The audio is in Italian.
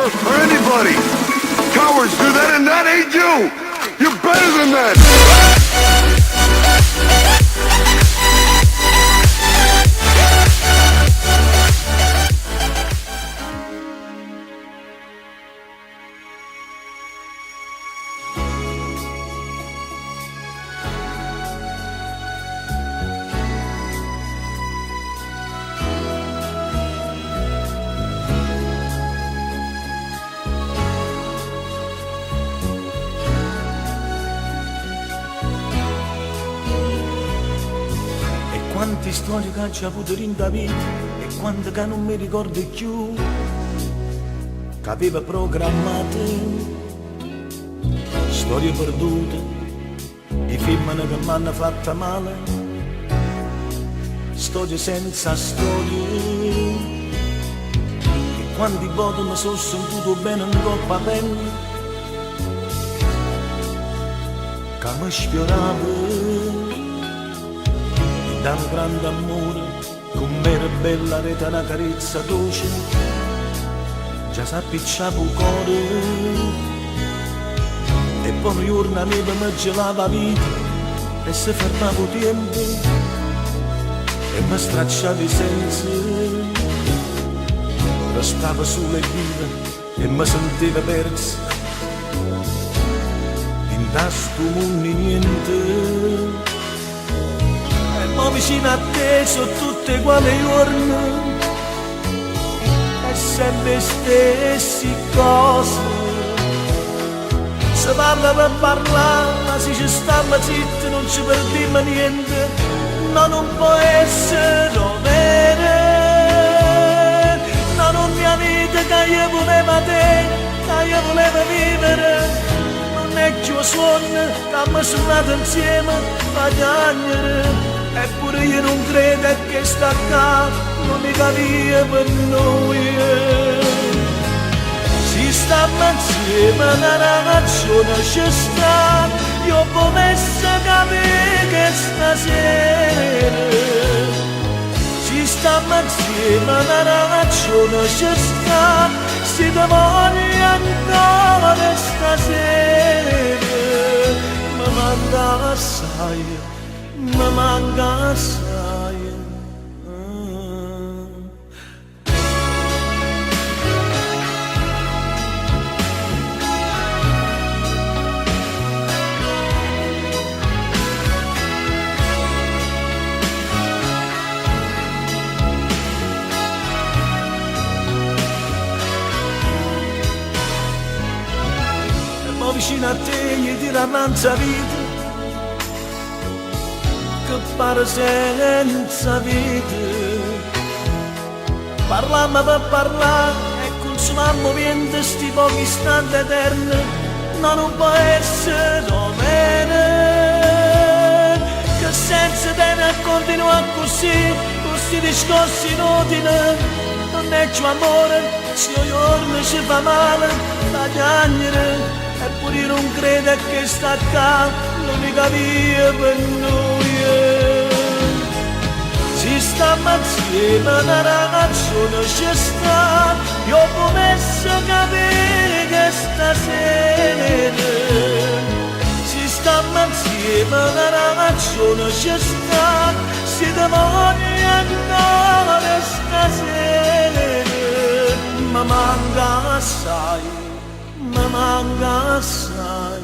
or anybody. Cowards do that, and that ain't you. You're better than that. Quante storie che ho già avuto in da vita e quante che non mi ricordo più, che avevo programmate, storie perdute, i film che mi hanno fatto male, storie senza storie, e quanti volte mi sono sentito bene in coppa pelle, che mi sfiorava da un grande amore, come era bella rete una carezza dolce, già s'appicciava il cuore, e poi un giorno aveva mi gelava la vita, e se fermava il tempo, e mi stracciava i sensi, restava sulle dita, e mi sentiva perso, in sto mondo niente. Ma vicino a te sono tutte quelle giorni e sempre stessi cose. Se parla per parlare, ma se ci stiamo zitti non ci perdiamo niente. No, non può essere vero. No, non mia vita che io volevo te, che io volevo vivere. Non è più un sogno che abbiamo suonato insieme a piangere. Eppure io non credo che sta qua non mi capisce per noi. Si sta insieme una ragazzona ci sta, io posso capire che stasera. Si sta insieme una ragazzona ci sta, si ti voglio ancora stasera. Mi manca assai, mi manca assai. E poi vicino a te gli tira manza vita, che pare senza vita. Parlammo per parlare e consumammo niente sti pochi istanti eterni. No, non può essere bene, che senza te ne continua così, questi discorsi inutili. Non è più amore, se io giorno ci fa male da piangere. Eppure io non credo che sta qua l'unica via per noi. Si sta insieme una ragazzona ci sta, io posso capire che stasera. Si sta insieme una ragazzona ci sta, si ti voglio ancora stasera. Mi manca assai, mi manca assai.